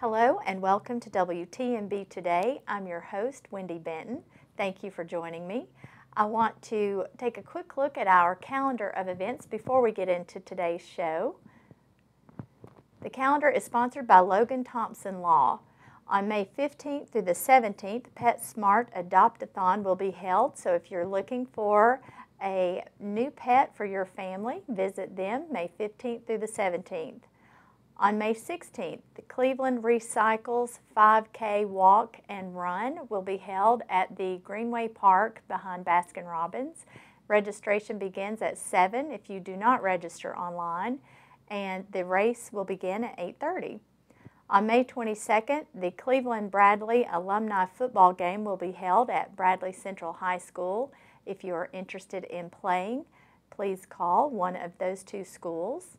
Hello and welcome to WTNB Today. I'm your host, Wendy Benton. Thank you for joining me. I want to take a quick look at our calendar of events before we get into today's show. The calendar is sponsored by Logan Thompson Law. On May 15th through the 17th, PetSmart Adopt-a-thon will be held, so if you're looking for a new pet for your family, visit them May 15th through the 17th. On May 16th, the Cleveland Recycles 5K Walk and Run will be held at the Greenway Park behind Baskin-Robbins. Registration begins at 7 if you do not register online, and the race will begin at 8:30. On May 22nd, the Cleveland Bradley Alumni Football Game will be held at Bradley Central High School. If you are interested in playing, please call one of those two schools.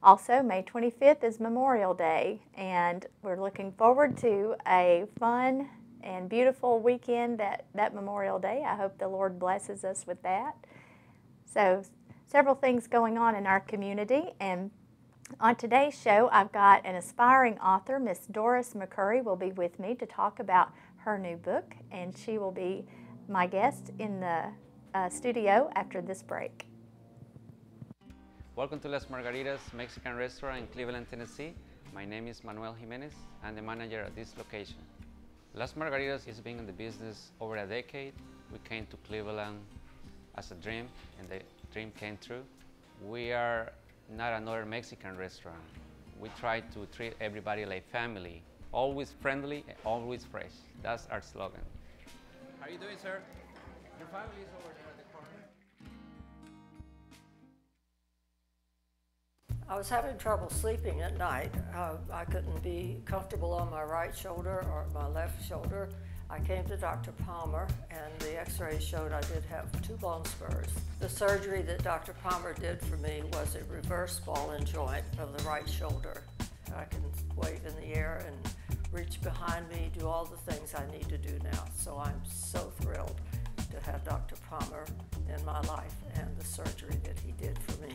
Also, May 25th is Memorial Day, and we're looking forward to a fun and beautiful weekend that Memorial Day. I hope the Lord blesses us with that. So, several things going on in our community, and on today's show, I've got an aspiring author, Miss Doris McCurry, will be with me to talk about her new book, and she will be my guest in the studio after this break. Welcome to Las Margaritas Mexican Restaurant in Cleveland, Tennessee. My name is Manuel Jimenez. I'm the manager at this location. Las Margaritas has been in the business over a decade. We came to Cleveland as a dream, and the dream came true. We are not another Mexican restaurant. We try to treat everybody like family. Always friendly, always fresh. That's our slogan. How are you doing, sir? Your family is over there at the corner. I was having trouble sleeping at night. I couldn't be comfortable on my right shoulder or my left shoulder. I came to Dr. Palmer, and the x-ray showed I did have 2 bone spurs. The surgery that Dr. Palmer did for me was a reverse ball and joint of the right shoulder. I can wave in the air and reach behind me, do all the things I need to do now. So I'm so thrilled to have Dr. Palmer in my life and the surgery that he did for me.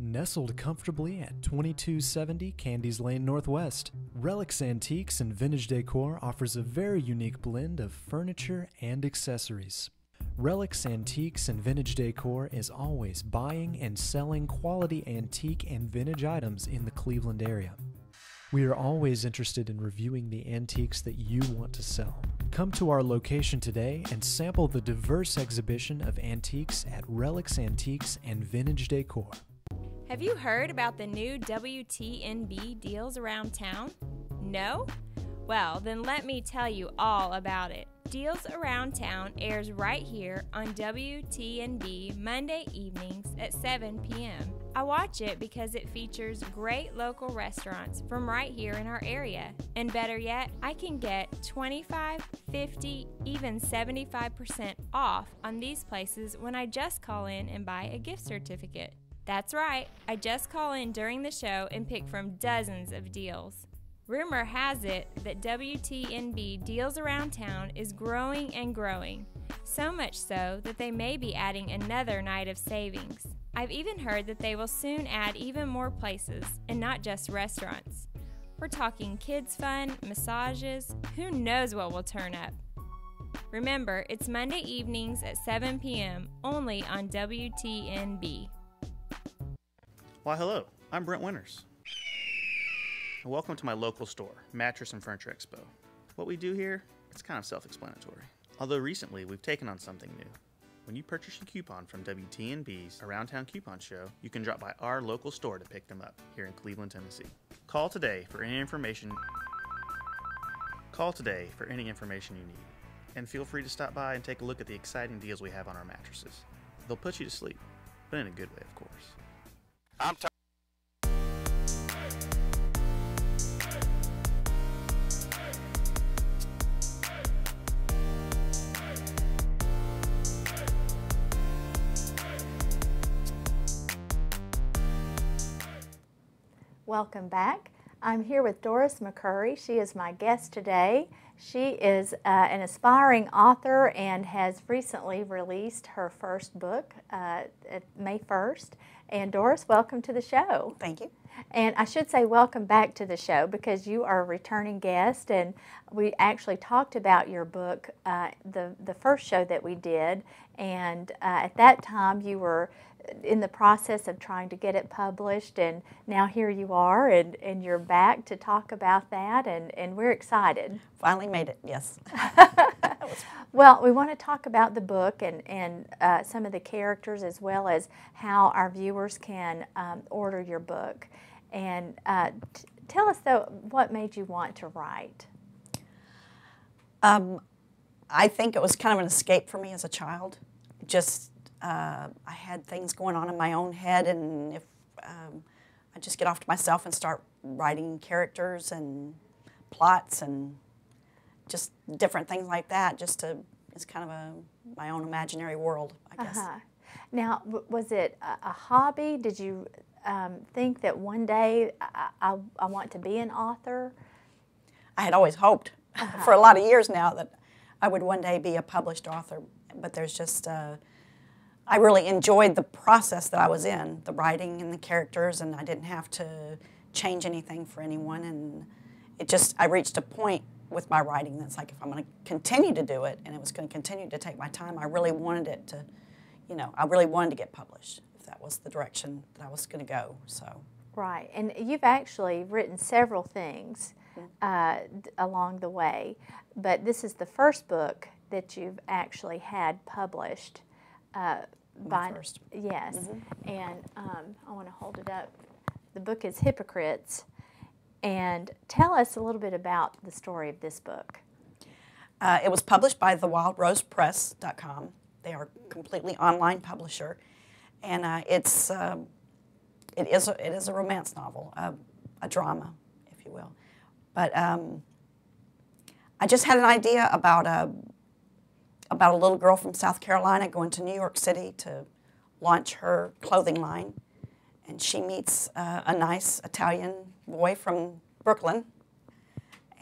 Nestled comfortably at 2270 Candies Lane Northwest, Relics Antiques and Vintage Decor offers a very unique blend of furniture and accessories. Relics Antiques and Vintage Decor is always buying and selling quality antique and vintage items in the Cleveland area. We are always interested in reviewing the antiques that you want to sell. Come to our location today and sample the diverse exhibition of antiques at Relics Antiques and Vintage Decor. Have you heard about the new WTNB deals around town? No? Well, then let me tell you all about it. Deals Around Town airs right here on WTNB Monday evenings at 7 p.m. I watch it because it features great local restaurants from right here in our area. And better yet, I can get 25, 50, even 75% off on these places when I just call in and buy a gift certificate. That's right, I just call in during the show and pick from dozens of deals. Rumor has it that WTNB Deals Around Town is growing and growing, so much so that they may be adding another night of savings. I've even heard that they will soon add even more places, and not just restaurants. We're talking kids fun, massages, who knows what will turn up. Remember, it's Monday evenings at 7 p.m. only on WTNB. Why, hello, I'm Brent Winters. And welcome to my local store, Mattress and Furniture Expo. What we do here, it's kind of self-explanatory. Although recently, we've taken on something new. When you purchase a coupon from WTNB's Around Town Coupon Show, you can drop by our local store to pick them up here in Cleveland, Tennessee. Call today for any information you need. And feel free to stop by and take a look at the exciting deals we have on our mattresses. They'll put you to sleep, but in a good way, of course. Welcome back. I'm here with Doris McCurry. She is my guest today. She is an aspiring author and has recently released her first book May 1st. And Doris, welcome to the show. Thank you. And I should say welcome back to the show because you are a returning guest, and we actually talked about your book the first show that we did, and at that time you were in the process of trying to get it published, and now here you are, and you're back to talk about that, and we're excited. Finally made it, yes. Well, we want to talk about the book and some of the characters, as well as how our viewers can order your book. And tell us, though, what made you want to write? I think it was kind of an escape for me as a child. Just, I had things going on in my own head, and if I just get off to myself and start writing characters and plots and just different things like that, it's kind of my own imaginary world, I guess. Now, was it a hobby? Did you think that one day I want to be an author? I had always hoped for a lot of years now that I would one day be a published author, but there's just, I really enjoyed the process that I was in, the writing and the characters, and I didn't have to change anything for anyone, and I reached a point with my writing that's like, if I'm going to continue to do it, and it was going to continue to take my time, I really wanted it to, I really wanted to get published, if that was the direction that I was going to go, so. Right, and you've actually written several things along the way, but this is the first book that you've actually had published. My first. Yes, and I want to hold it up. The book is Hypocrites, and tell us a little bit about the story of this book. It was published by thewildrosepress.com. They are a completely online publisher, and it is a romance novel, a drama, if you will. But I just had an idea about a little girl from South Carolina going to New York City to launch her clothing line, and she meets a nice Italian boy from Brooklyn,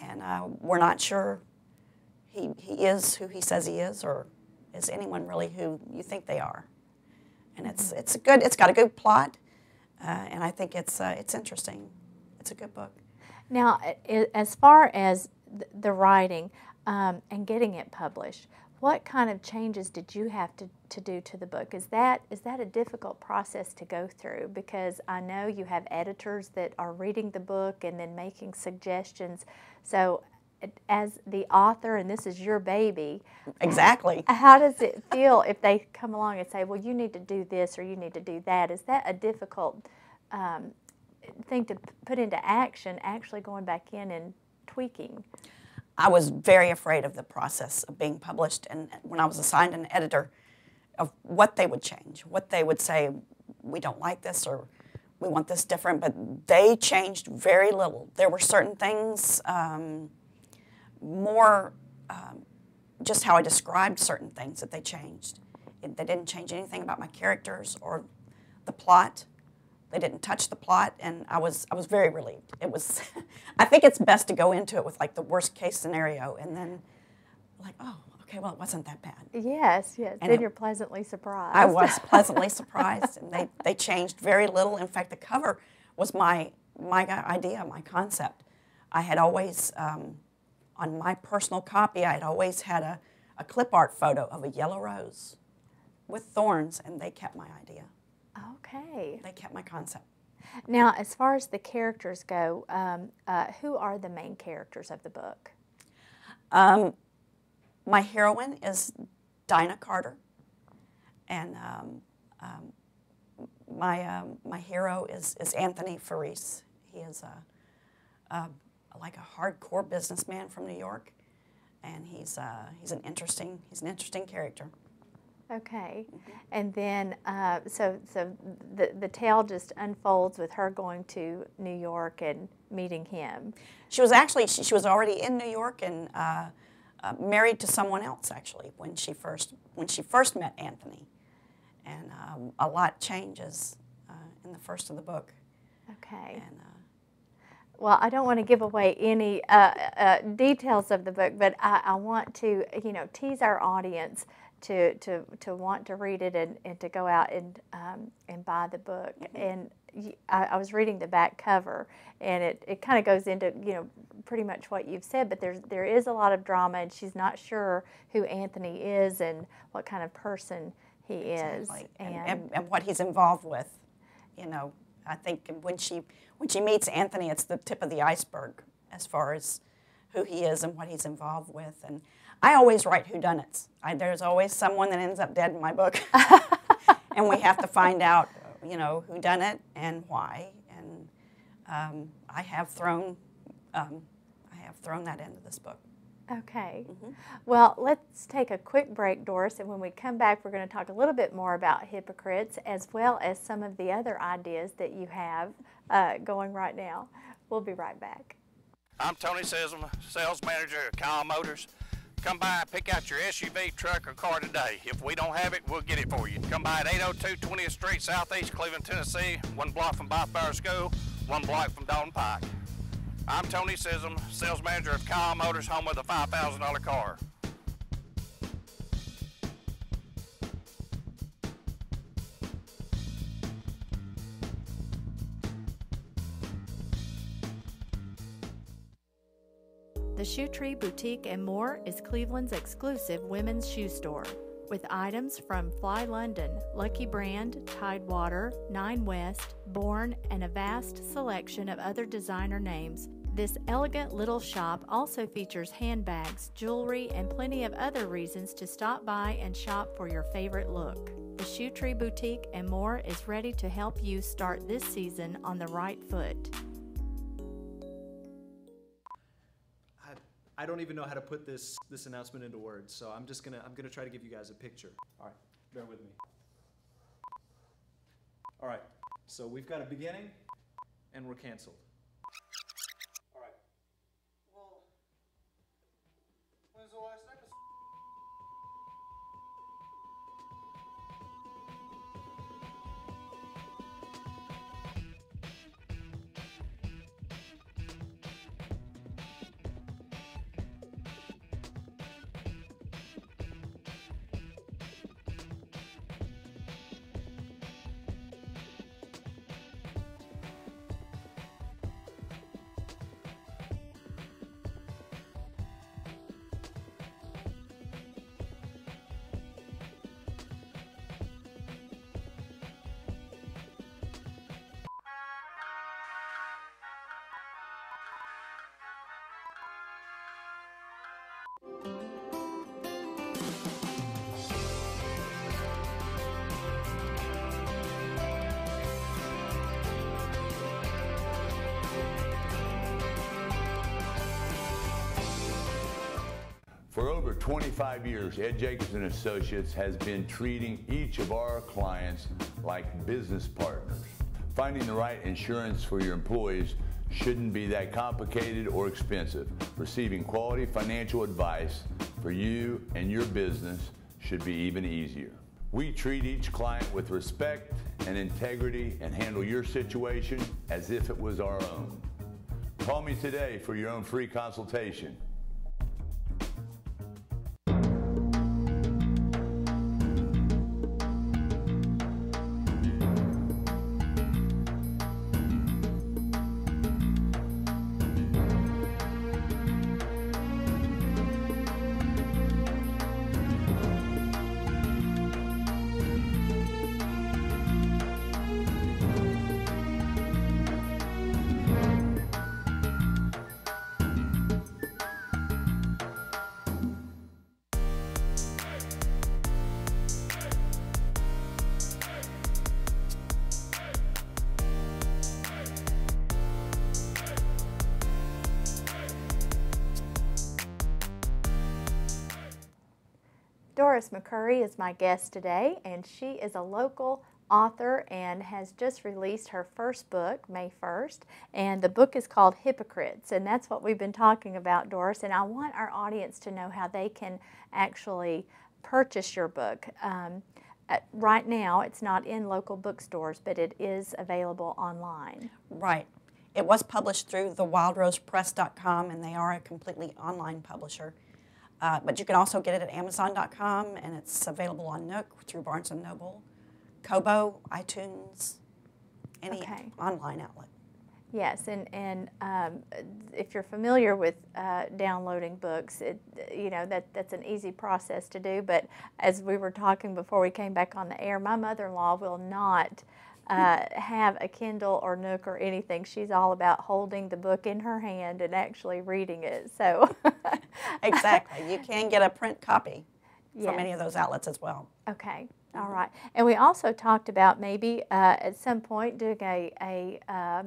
and we're not sure he is who he says he is, or is anyone really who you think they are. And it's got a good plot, and I think it's interesting. It's a good book. Now, as far as the writing and getting it published, what kind of changes did you have to do to the book? Is that a difficult process to go through? Because I know you have editors that are reading the book and then making suggestions. So as the author, and this is your baby. Exactly. How does it feel if they come along and say, well, you need to do this or you need to do that? Is that a difficult thing to put into action, actually going back in and tweaking? I was very afraid of the process of being published, and when I was assigned an editor, of what they would change, what they would say, we don't like this, or we want this different, but they changed very little. There were certain things, more just how I described certain things that they changed. They didn't change anything about my characters or the plot. They didn't touch the plot, and I was very relieved. It was, I think it's best to go into it with like the worst case scenario, and then like, oh, okay, well, it wasn't that bad. Yes, yes. And then you're pleasantly surprised. I was pleasantly surprised, and they changed very little. In fact, the cover was my idea, my concept. I had always, on my personal copy, I had always had a clip art photo of a yellow rose with thorns, and they kept my idea. Okay. They kept my concept. Now, as far as the characters go, who are the main characters of the book? My heroine is Dinah Carter, and my hero is Anthony Faris. He is like a hardcore businessman from New York, and he's an interesting character. Okay, and then so the tale just unfolds with her going to New York and meeting him. She was actually she was already in New York and married to someone else actually when she first met Anthony, and a lot changes in the first of the book. Okay. And Well, I don't want to give away any details of the book, but I want to, tease our audience to want to read it and to go out and buy the book. And I was reading the back cover, and it kind of goes into, pretty much what you've said, but there is a lot of drama, and she's not sure who Anthony is and what kind of person he is. Exactly. And what he's involved with. I think when she meets Anthony, it's the tip of the iceberg as far as who he is and what he's involved with. And I always write whodunits. There's always someone that ends up dead in my book, and we have to find out, who done it and why. And I have thrown that into this book. Okay. Well, let's take a quick break, Doris, and when we come back, we're going to talk a little bit more about hypocrites as well as some of the other ideas that you have going right now. We'll be right back. I'm Tony Sism, sales manager at Kyle Motors. Come by and pick out your SUV, truck, or car today. If we don't have it, we'll get it for you. Come by at 802 20th Street, Southeast Cleveland, Tennessee, 1 block from Bath Power School, 1 block from Dalton Pike. I'm Tony Sism, sales manager of Kyle Motors, home of the $5,000 car. The Shoe Tree Boutique and More is Cleveland's exclusive women's shoe store. With items from Fly London, Lucky Brand, Tidewater, Nine West, Bourne, and a vast selection of other designer names, this elegant little shop also features handbags, jewelry, and plenty of other reasons to stop by and shop for your favorite look. The Shoe Tree Boutique and More is ready to help you start this season on the right foot. I don't even know how to put this announcement into words, so I'm gonna try to give you guys a picture. All right, bear with me. All right, so we've got a beginning, and we're canceled. All right. Well, when's the last episode? For over 25 years, Ed Jacobs & Associates has been treating each of our clients like business partners. Finding the right insurance for your employees shouldn't be that complicated or expensive. Receiving quality financial advice for you and your business should be even easier. We treat each client with respect and integrity and handle your situation as if it was our own. Call me today for your own free consultation. Doris McCurry is my guest today, and she is a local author and has just released her first book, May 1st, and the book is called Hypocrites, and that's what we've been talking about, Doris, and I want our audience to know how they can actually purchase your book. Right now, it's not in local bookstores, but it is available online. Right. It was published through thewildrosepress.com, and they are a completely online publisher. But you can also get it at Amazon.com, and it's available on Nook through Barnes & Noble, Kobo, iTunes, any online outlet. Yes, and if you're familiar with downloading books, that's an easy process to do. But as we were talking before we came back on the air, my mother-in-law will not have a Kindle or Nook or anything. She's all about holding the book in her hand and actually reading it. So exactly, you can get a print copy from yes. any of those outlets as well. Okay, all right. And we also talked about maybe at some point doing a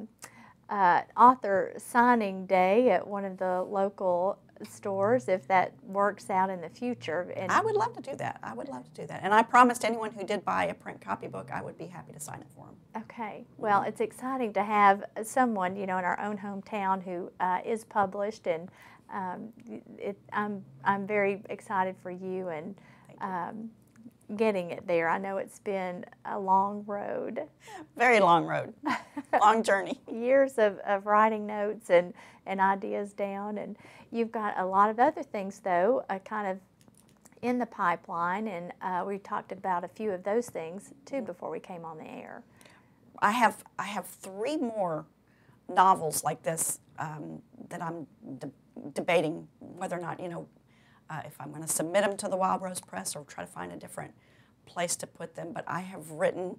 author signing day at one of the local stores, if that works out in the future. And I would love to do that. I would love to do that. And I promised anyone who did buy a print copybook, I would be happy to sign it for them. Okay. Well, it's exciting to have someone, in our own hometown who is published, and I'm very excited for you and getting it there. I know it's been a long road. Very long road. Long journey. Years of writing notes and ideas down, and you've got a lot of other things, though, kind of in the pipeline, and we talked about a few of those things, too, before we came on the air. I have 3 more novels like this that I'm debating whether or not, if I'm going to submit them to the Wild Rose Press or try to find a different place to put them. But I have written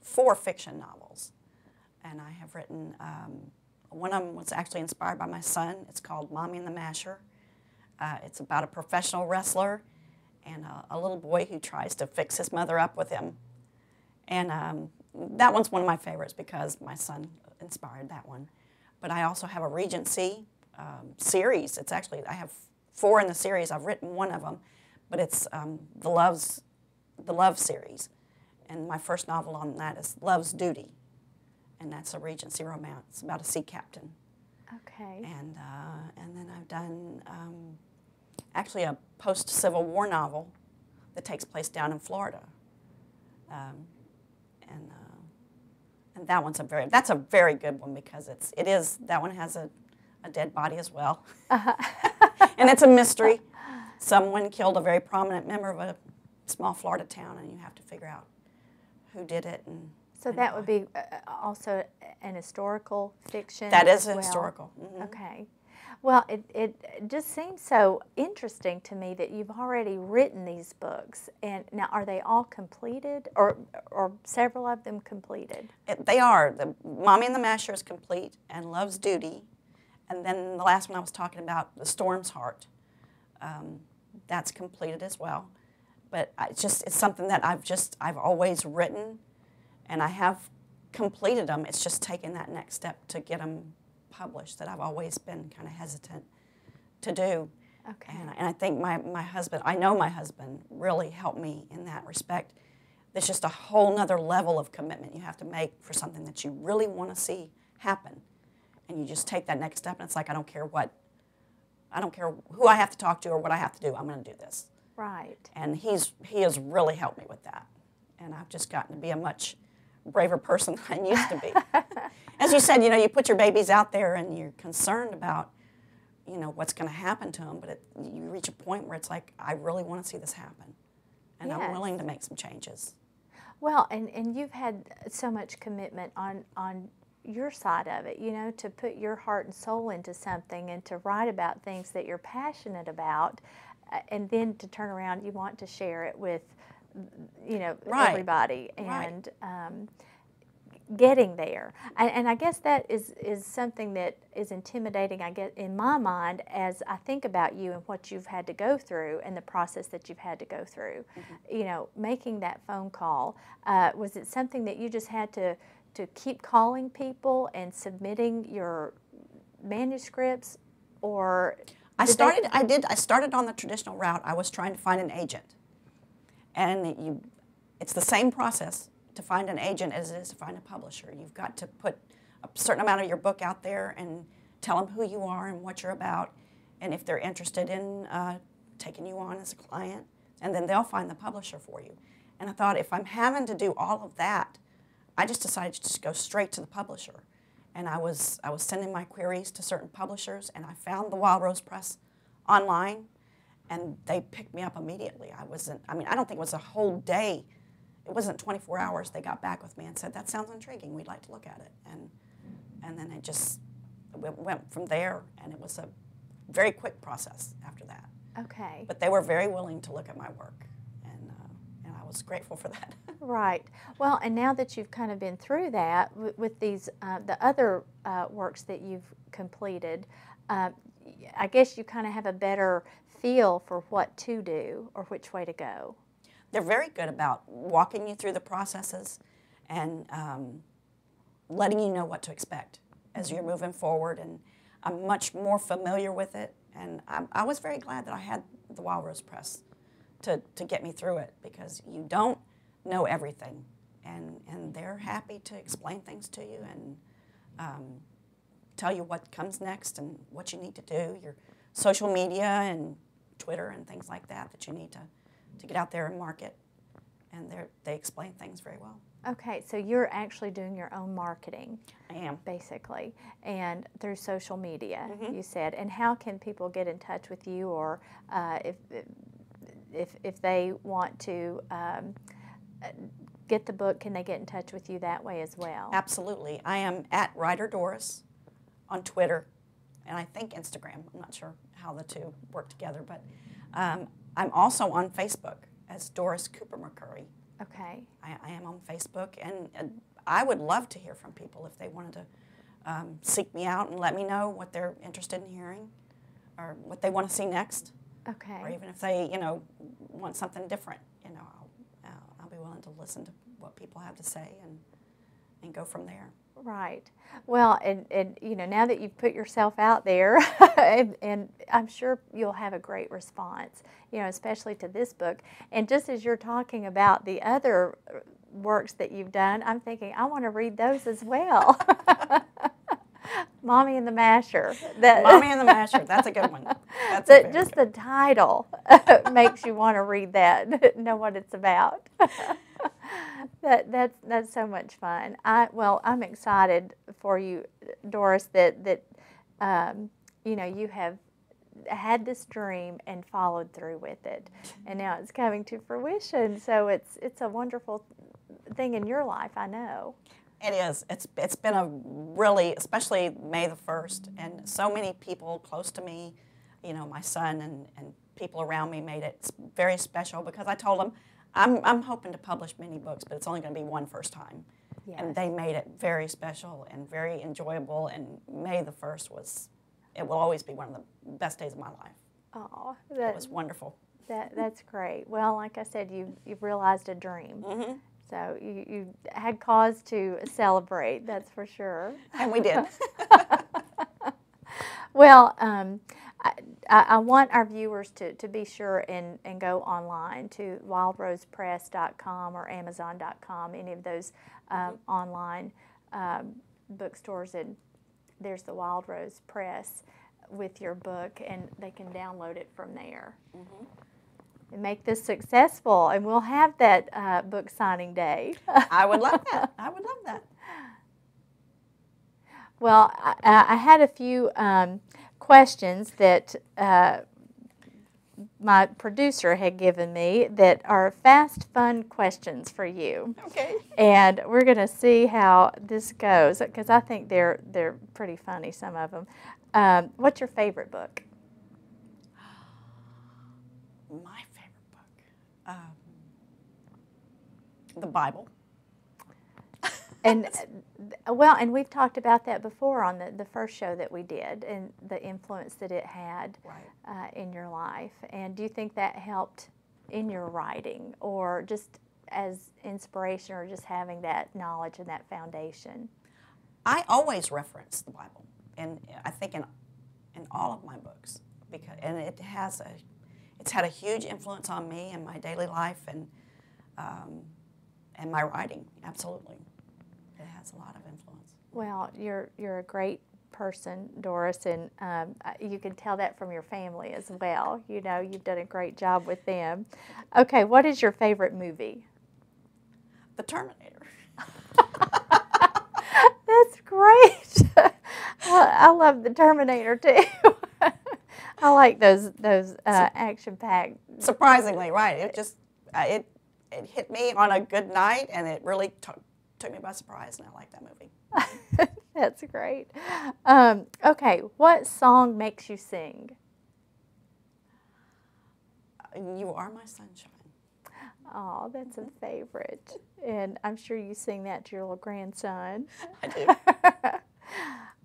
4 fiction novels. And I have written, one of them was actually inspired by my son. It's called Mommy and the Masher. It's about a professional wrestler and a little boy who tries to fix his mother up with him. And that one's one of my favorites because my son inspired that one. But I also have a Regency series. It's actually, I have 4 in the series. I've written one of them, but it's the Love series. And my first novel on that is Love's Duty. And that's a Regency romance. It's about a sea captain. Okay. And then I've done actually a post-Civil War novel that takes place down in Florida. And that one's that's a very good one because that one has a dead body as well. And it's a mystery. Someone killed a very prominent member of a small Florida town, and you have to figure out who did it. So that would be also an historical fiction? That is a historical. Mm-hmm. Okay. Well, it just seems so interesting to me that you've already written these books. And now, are they all completed, or several of them completed? They are. The Mommy and the Masher is complete, and Love's Duty. And then the last one I was talking about, The Storm's Heart, that's completed as well. But it's something that I've always written, and I have completed them. It's just taking that next step to get them published that I've always been kind of hesitant to do. Okay. And I think my husband, I know my husband really helped me in that respect. There's just a whole nother level of commitment you have to make for something that you really want to see happen. And you just take that next step, and it's like, I don't care who I have to talk to or what I have to do, I'm going to do this. Right. And he has really helped me with that. And I've just gotten to be a much braver person than I used to be. As you said, you put your babies out there and you're concerned about, what's going to happen to them, but you reach a point where it's like, I really want to see this happen. And yes. I'm willing to make some changes. Well, and you've had so much commitment on your side of it, to put your heart and soul into something and to write about things that you're passionate about, and then to turn around, you want to share it with, right. everybody, and right. Getting there. And I guess that is something that is intimidating, I guess, in my mind, as I think about you and what you've had to go through and the process that you've had to go through. Mm-hmm. Making that phone call, was it something that you just had to keep calling people and submitting your manuscripts, or I started on the traditional route. I was trying to find an agent, and it's the same process to find an agent as it is to find a publisher. You've got to put a certain amount of your book out there and tell them who you are and what you're about, and if they're interested in taking you on as a client, and then they'll find the publisher for you. And I thought, if I'm having to do all of that, I just decided to just go straight to the publisher and I was sending my queries to certain publishers, and I found the Wild Rose Press online, and they picked me up immediately. I don't think it was a whole day. It wasn't 24 hours. They got back with me and said, that sounds intriguing. We'd like to look at it. And then it just went from there, and it was a very quick process after that. Okay. But they were very willing to look at my work, and I was grateful for that. Right. Well, and now that you've kind of been through that with these the other works that you've completed, I guess you kind of have a better feel for what to do or which way to go. They're very good about walking you through the processes and letting you know what to expect as you're moving forward. And I'm much more familiar with it. And I was very glad that I had the Wild Rose Press to get me through it, because you don't know everything. And they're happy to explain things to you and tell you what comes next and what you need to do, your social media and Twitter and things like that you need to get out there and market. And they explain things very well. Okay, so you're actually doing your own marketing. I am. Basically, and through social media, you said. And how can people get in touch with you, or if they want to get the book, can they get in touch with you that way as well? Absolutely. I am at Writer Doris on Twitter, and I think Instagram. I'm not sure how the two work together, but I'm also on Facebook as Doris Cooper McCurry. Okay. I am on Facebook, and I would love to hear from people if they wanted to seek me out and let me know what they're interested in hearing or what they want to see next. Okay. Or even if they, want something different, I'll be willing to listen to what people have to say and go from there. Right. Well, and now that you've put yourself out there, and I'm sure you'll have a great response, especially to this book. And just as you're talking about the other works that you've done, I'm thinking, I want to read those as well. Mommy and the Masher. Mommy and the Masher, that's a good one. That's just the title makes you want to read that, know what it's about. That's so much fun. I'm excited for you, Doris, that you have had this dream and followed through with it, and now it's coming to fruition. So it's a wonderful thing in your life, I know. It is. It's been a really, especially May the 1st, and so many people close to me, my son and people around me made it very special, because I told them, I'm hoping to publish many books, but it's only going to be one first time. Yes. And they made it very special and very enjoyable, and May the 1st it will always be one of the best days of my life. Oh, it was wonderful. That's great. Well, like I said, you've realized a dream. Mm-hmm. So you had cause to celebrate, that's for sure. And we did. Well, I want our viewers to be sure and go online to wildrosepress.com or amazon.com, any of those online bookstores, and there's the Wild Rose Press with your book, and they can download it from there. Mm-hmm. And make this successful, and we'll have that book signing day. I would love that. I would love that. Well, I had a few questions that my producer had given me that are fast, fun questions for you. Okay. And we're going to see how this goes, because I think they're pretty funny, some of them. What's your favorite book? My favorite book? The Bible. And and we've talked about that before on the first show that we did, and the influence that it had in your life. And do you think that helped in your writing, or just as inspiration, or just having that knowledge and that foundation? I always reference the Bible, and I think in all of my books, and it's had a huge influence on me and my daily life and my writing. Absolutely. It has a lot of influence. Well, you're a great person, Doris, and you can tell that from your family as well. You've done a great job with them. Okay, what is your favorite movie? The Terminator. That's great. I love the Terminator too. I like those action-packed. Surprisingly, right? It just it hit me on a good night, and it really took me by surprise, and I like that movie. That's great. Okay, what song makes you sing? You Are My Sunshine. Oh, that's a favorite. And I'm sure you sing that to your little grandson. I do.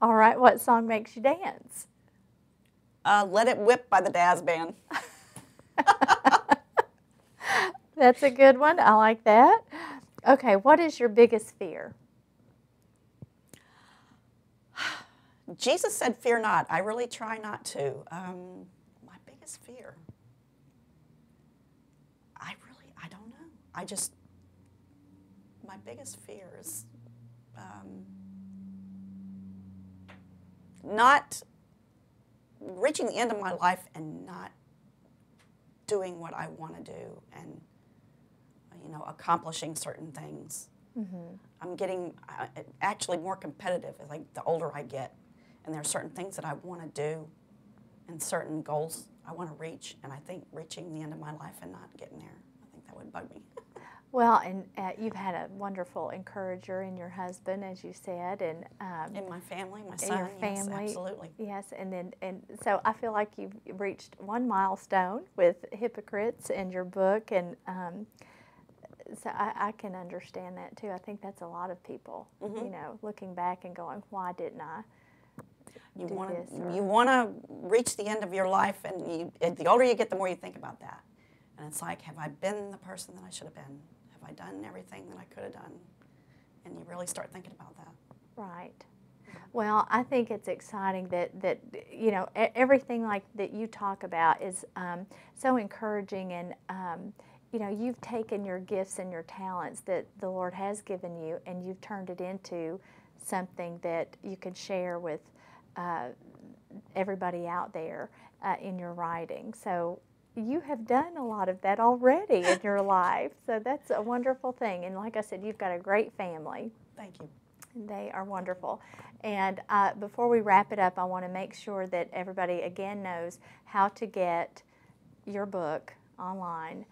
All right, what song makes you dance? Let It Whip by the Dazz Band. That's a good one. I like that. Okay, what is your biggest fear? Jesus said, "Fear not." I really try not to. My biggest fear? I don't know. My biggest fear is not reaching the end of my life and not doing what I want to do and, accomplishing certain things. Mm-hmm. I'm getting actually more competitive like the older I get. And there are certain things that I want to do and certain goals I want to reach. And I think reaching the end of my life and not getting there, I think that would bug me. Well, and you've had a wonderful encourager in your husband, as you said, and in my family, my son, your family, yes, absolutely. Yes, and so I feel like you've reached one milestone with Hypocrites in your book, and so I can understand that too. I think that's a lot of people, Mm-hmm. looking back and going, why didn't I? You want to reach the end of your life, and the older you get, the more you think about that. And it's like, have I been the person that I should have been? Have I done everything that I could have done? And you really start thinking about that. Right. Well, I think it's exciting that everything like that you talk about is so encouraging, and you've taken your gifts and your talents that the Lord has given you, and you've turned it into something that you can share with everybody out there in your writing. So you have done a lot of that already in your life. So that's a wonderful thing. And like I said, you've got a great family. Thank you. They are wonderful. And before we wrap it up, I want to make sure that everybody again knows how to get your book online,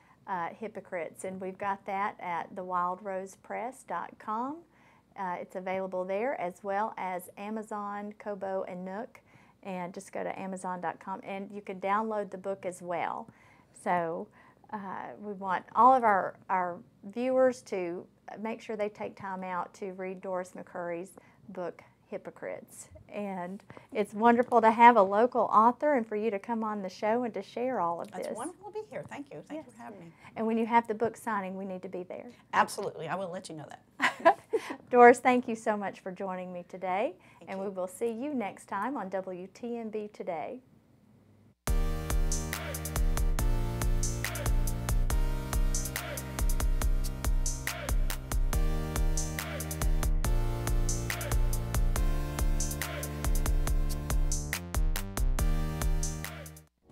Hypocrites. And we've got that at thewildrosepress.com. It's available there, as well as Amazon, Kobo, and Nook. And just go to Amazon.com, and you can download the book as well. So we want all of our viewers to make sure they take time out to read Doris McCurry's book, Hypocrites. And it's wonderful to have a local author and for you to come on the show and to share all of this. It's wonderful to be here. Thank you. Thank you for having me. And when you have the book signing, we need to be there. Absolutely. I will let you know that. Doris, thank you so much for joining me today. Thank you. We will see you next time on WTNB Today.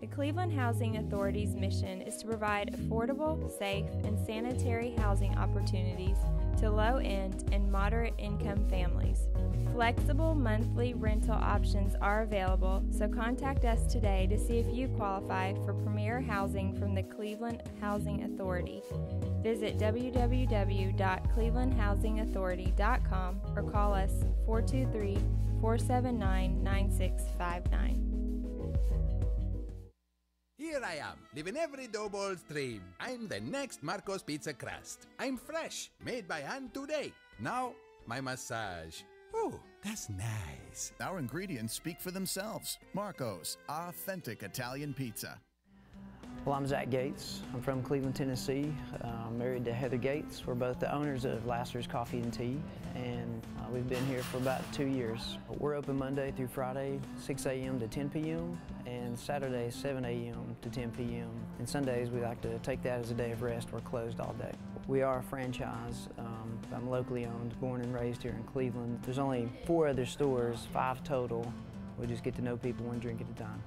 The Cleveland Housing Authority's mission is to provide affordable, safe, and sanitary housing opportunities to low-end and moderate-income families. Flexible monthly rental options are available, so contact us today to see if you qualify for premier housing from the Cleveland Housing Authority. Visit www.clevelandhousingauthority.com or call us 423-479-9659. Here I am, living every doughball's dream. I'm the next Marco's Pizza crust. I'm fresh, made by hand today. Now, my massage. Oh, that's nice. Our ingredients speak for themselves. Marco's, authentic Italian pizza. Well, I'm Zach Gates. I'm from Cleveland, Tennessee. I'm married to Heather Gates. We're both the owners of Lasser's Coffee and Tea, and we've been here for about 2 years. We're open Monday through Friday, 6 a.m. to 10 p.m., and Saturday, 7 a.m. to 10 p.m. And Sundays, we like to take that as a day of rest. We're closed all day. We are a franchise. I'm locally owned, born and raised here in Cleveland. There's only 4 other stores, 5 total. We just get to know people one drink at a time.